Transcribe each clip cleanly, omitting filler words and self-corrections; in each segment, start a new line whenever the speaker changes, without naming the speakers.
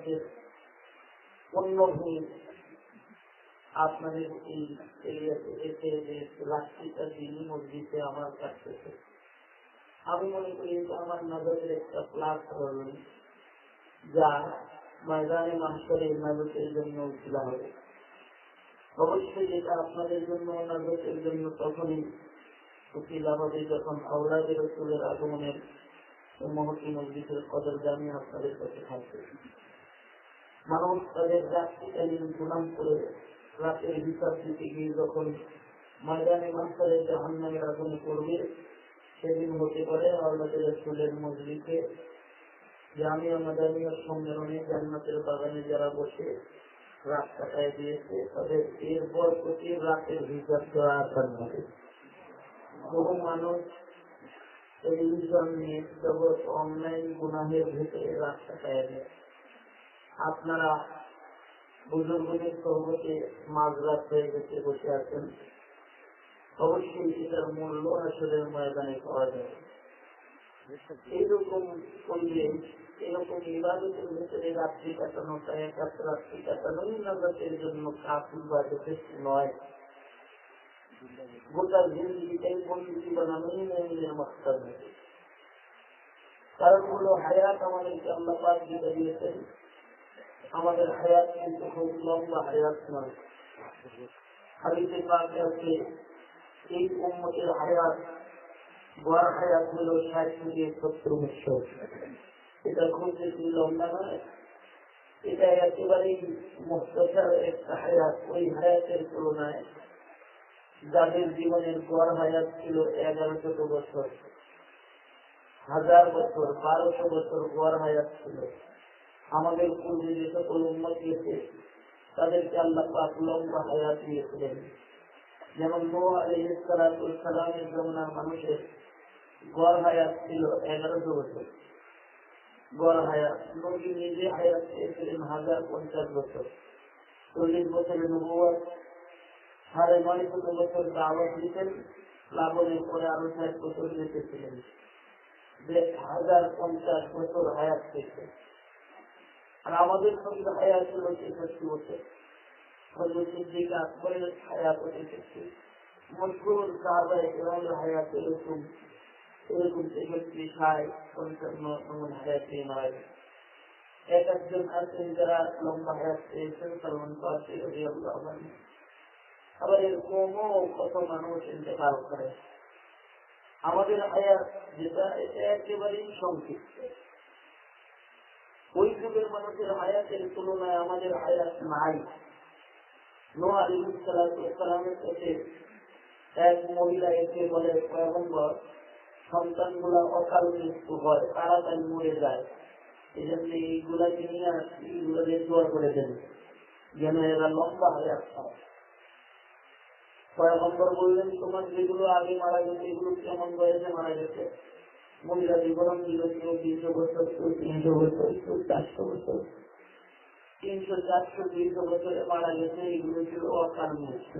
বাংলাদেশের অন্যভূমি আপনাদের এই এরিয়াতে এসে যে রাত্রিটা দিনই মসজিদে আমার কাছে, আমি মনে করি এটা আমার নজরের একটা প্ল্যাটফর্ম, যা ময়দানে মাহশরে নাজতের জন্য উঠিলা হবে। অবশ্যই এটা আপনাদের জন্য নাজতের জন্য তখনই উঠিলা হবে যখন আওলাদের রাসূলের আগমনের মহতি মসজিদের কদর জানিয়ে আপনাদের কাছে থাকবে। মানুষ তাদের রাত্রিকালীন গুনাহ করে রাতের হিসাব দিতে গিয়ে যখন ময়দানে মাহশরে জাহান্নামের আগুনে পড়বে, সেদিন হতে পারে আওলাদের রাসূলের মজলিসে জামিয়া মাদানিয়া সম্মেলনে জান্নাতের বাগানে যারা বসে রাত কাটায় দিয়েছে, তাদের এরপর প্রতি রাতের হিসাব দেওয়া আসান হবে। বহু মানুষ টেলিভিশন, নেট জগৎ, অনলাইন গুনাহের ভেতরে রাত কাটায় দেয়। আপনারা বুজুর্গদের সহমতে মাঝরাত হয়ে গেছে বসে আছেন, অবশ্যই এটার মূল্য আসলের ময়দানে পাওয়া যায়। এইরকম করলে, এরকম ইবাদতের ভেতরে রাত্রি কাটানোটা একাত রাত্রি কাটানোই নাজাতের জন্য কাফি বা যথেষ্ট নয়। গোটা জিন্দেগিটাই বন্দী বানানোই মুমিনের মাকসাদ। কারণ হলো হায়াত আমাদেরকে আল্লাহ পাক দিতে দিয়েছেন, আমাদের হায়াত কিন্তু খুব লম্বা হায়াত নয়। হাদিসে পাকে আছে এই উম্মতের হায়াত, গড় হায়াত হল 60 থেকে 70 বছর। এটা খুব বেশি লম্বা নয়, এটা একেবারেই মুখতাসার একটা হায়াত। ওই হায়াতের তুলনায় যাদের জীবনের গড় হায়াত ছিল 1100 বছর, 1000 বছর, 1200 বছর গড় হায়াত ছিল, আমাদের পূর্বে যে সকল উম্মত গেছে তাদেরকে আল্লাহ পাক লম্বা হায়াত দিয়েছিলেন। যেমন নূহ আলাইহিস সালামের জমানার মানুষের গড় হায়াত ছিল 1100 বছর গড় হায়াত। নবী নিজে হায়াত পেয়েছিলেন 1050 বছর, 40 বছরের নবুয়ত, 950 বছর দাওয়াত দিতেন, লাবণের পরে আরো 60 বছর বেঁচেছিলেন, 1050 বছর হায়াত পেয়েছে। আর আমাদের সঙ্গে হায়াত ছিল 63 বছর। হযরত সিদ্দিক আকবরের হায়াত 63, মশহুর সাহাবায়ে কেরামের হায়াত এরকম 63, 55 হায়াতে মারা গেছে। একজন আছেন যারা লম্বা হায়াত পেয়েছেন, সালমান ফারসি রাদিয়াল্লাহু আনহু। আবার এরকমও কত মানুষ ইন্তেকাল করে। আমাদের হায়াত যেটা, এটা একেবারেই সংক্ষিপ্ত। ওই যুগের মানুষের হায়াতের তুলনায় আমাদের হায়াত নাই। নূহ আলাইহিস সালামের কাছে এক মহিলা এসে বলে, পয়গম্বর, সন্তানগুলা অকাল মৃত্যু হয়, তাড়াতাড়ি মরে যায়, এই জন্য এইগুলাকে নিয়ে আসছি, এইগুলোকে দোয়া করে দেন যেন এরা লম্বা হায়াত পায়। পয়গম্বর বললেন, তোমার যেগুলো আগে মারা গেছে এগুলো কেমন বয়সে মারা গেছে? মহিলা বিবরণ দিল, কেউ 200 বছর, কেউ 300 বছর, কেউ 400 বছর, 300, 400, 200 বছরে মারা গেছে, এগুলো ছিল অকাল মৃত্যু।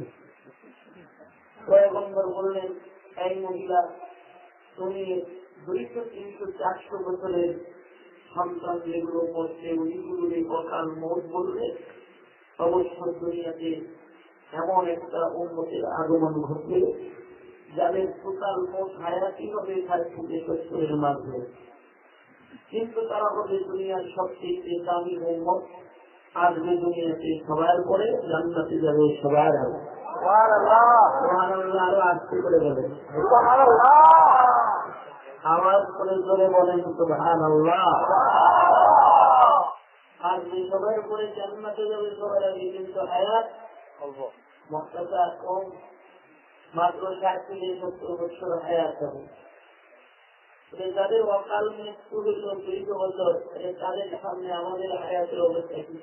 পয়গম্বর বললেন, এই মহিলা, তুমি 200, 300, 400 বছরের সন্তান যেগুলো মরছে ওইগুলোর অকাল মৌত বললে, অবশ্য দুনিয়াতে এমন একটা উম্মতের আগমন ঘটবে যাদের টোটাল মোট হায়াতই হবে 60 থেকে 70-এর মাঝে, কিন্তু তারা হবে দুনিয়ার সবচেয়ে দামি উম্মত। আসবে দুনিয়াতে সবার পরে, জান্নাতে যাবে সবার আগে। সুবহানাল্লাহ, আরো আসতে করে বলেন আওয়াজ করে জোরে বলেন সুবহানাল্লাহ। আসবে সবার পরে, জান্নাতে যাবে সবার আগে, কিন্তু হায়াত মুখতাসার, কম, মাত্র 60 থেকে 70 বছর হায়াত হবে। যাদের অকাল মৃত্যু হল 200 বছর, তাদের সামনে আমাদের হায়াতের অবস্থা কি?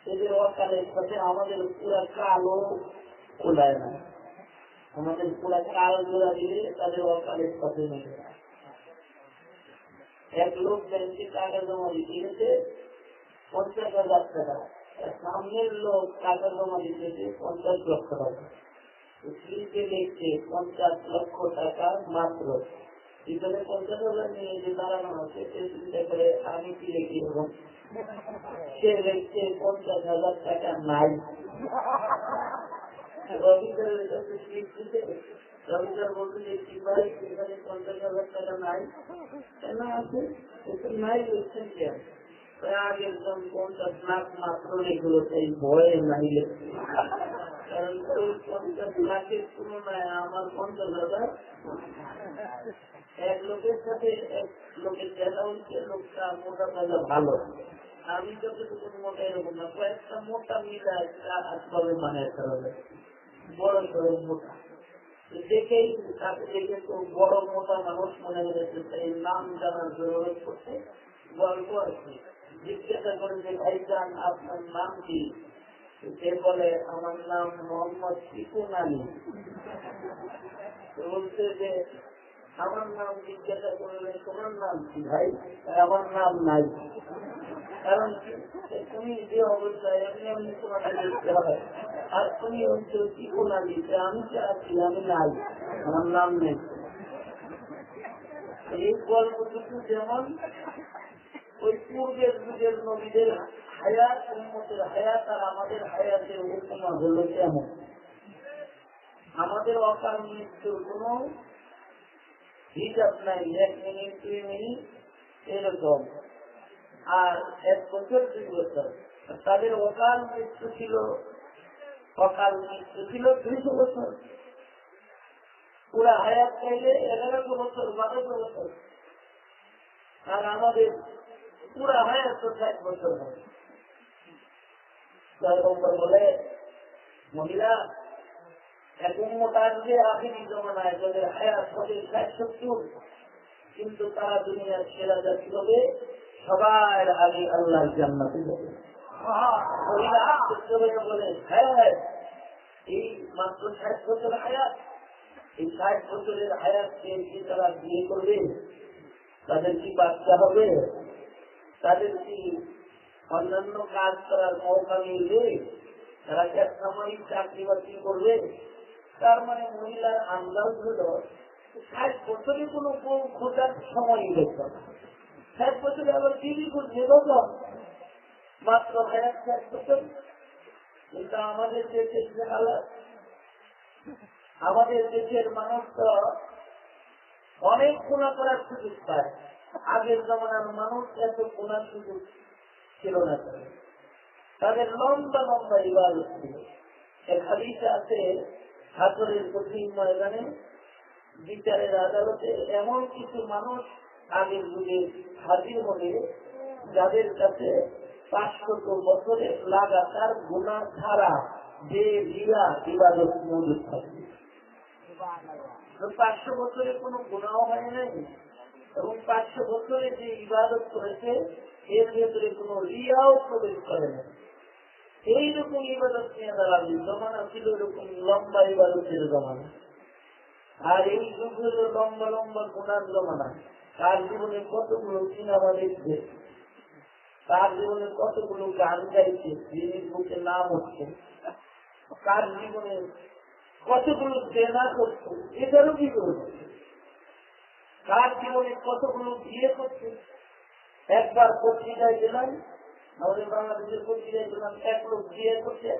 এদের অকালের সাথে আমাদের পুরা কালও কুলায় না। আমাদের পুরা কাল জোড়া দিলে তাদের অকালের সাথে নেই। এক লোক ব্যাংকে টাকা জমা দিতে গেছে 50,000 টাকা, সামনের লোক টাকা জমা দিতেছে 50 লক্ষ টাকা। স্ত্রীকে দেখছে 50 লক্ষ টাকা মাত্র, ভিতরে 50,000 নিয়ে যে দাঁড়ানো আছে, সে চিন্তা করে আমি কি রেখে এবং লিখতে লিখতে 50,000 টাকা নাই। রবীন্দ্রের কাছে লিখতে রবীন্দ্র বলতে যে কি ভাই এখানে 50,000 টাকা নাই, কেন আছে নাই লিখছেন কেন? আগে একদম 50 লাখ মাত্র এগুলো সেই ভয়ে নাই লিখছে, কারণ ওই 50 লাখের তুলনায় আমার 50,000। এক লোকের সাথে এক লোকের দেখা হচ্ছে, লোকটা মোটা তাজা ভালো, আমি যতটুকু মোটা এরকম না, কয়েকটা মোটা মিলা আসবে মানে বড় সড়ো মোটা দেখেই তাকে দেখে তো বড় মোটা মানুষ মনে হয়েছে, এই নাম জানার জরুরত করছে। গল্প আছে, জিজ্ঞাসা করে যে ভাইজান আপনার নাম কি? সে বলে আমার নাম মোহাম্মদ শিকুন আলী। বলছে যে আমার নাম জিজ্ঞাসা করলে তোমার নাম কি ভাই? আমার নাম নাই, কারণ তুমি যে অবস্থায় এমনি এমনি তোমাকে দেখতে হবে, আর তুমি হচ্ছে শিকুন আলী, আমি আছি, আমি নাই, আমার নাম নেই। এই গল্পটুকু যেমন ওই পূর্বের যুগের নবীদের হায়াত, উম্মতের হায়াত আর আমাদের হায়াতের উপমা হল কেমন। আমাদের অকাল মৃত্যুর কোন হিসাব নাই, 1 মিনিট 2 মিনিট এরকম, আর 1 বছর 2 বছর। তাদের অকাল মৃত্যু ছিল 200 বছর, পুরা হায়াত চাইলে 1100 বছর 1200 বছর, আর আমাদের পুরা হায়াত 60 বছর হয়। বলে মহিলা এখন মোটা আসবে আখেরি জমানায়, যাদের হায়াত হবে 60-70, কিন্তু তারা দুনিয়ার সেরা জাতি হবে, সবার আগে আল্লাহর জান্নাতে যাবে। মহিলা আশ্চর্য বলে, হ্যাঁ এই মাত্র 60 বছর হায়াত, এই 60 বছরের হায়াত কি তারা বিয়ে করবে? তাদের কি বাচ্চা হবে? তাদের কি অন্যান্য কাজ করার মৌকা মিলবে? তারা কি সাময়িক চাকরি বাকরি করবে? তার মানে মহিলার আন্দাজ হল 60 বছরে কোনো বউ খোঁজার সময় গেছে, 60 বছরে আবার টিভি খুঁজছে তখন মাত্র হায়াত 60 বছর। কিন্তু আমাদের দেশের যে হালাত, আমাদের দেশের মানুষ তো অনেক গুণা করার সুযোগ পায়। আগের জমানার মানুষ এত গুণার সুযোগ ছিল না, তাদের লম্বা লম্বা ইবাদত ছিল। এক হাদিসে আছে, হাসরের কঠিন ময়দানে বিচারের আদালতে এমন কিছু মানুষ আগের যুগে হাজির হবে, যাদের কাছে 500 বছরে লাগাতার গুনাহ ছাড়া যে রিয়া ইবাদত মজুদ থাকবে। 500 বছরে কোনো গুনাহ হয় নাই, এবং 500 বছরে যে ইবাদত করেছে এর ভেতরে কোনো রিয়াও প্রবেশ করে না। এইরকম ইবাদত নিয়ে দাঁড়াবে জমানা ছিল, এরকম লম্বা ইবাদতের জমানা। আর এই যুগ হল লম্বা লম্বা গুনার জমানা। তার জীবনে কতগুলো সিনেমা দেখছে, তার জীবনে কতগুলো গান গাইছে, যিনি বুকে নাম হচ্ছে, তার জীবনে কতগুলো জেনা করছে, এটারও কি করবে? তার জীবনে কতগুলো বিয়ে করছে। একবার পত্রিকায় গেলাম, আমাদের বাংলাদেশের পত্রিকায় গেলাম, এক লোক বিয়ে করছে,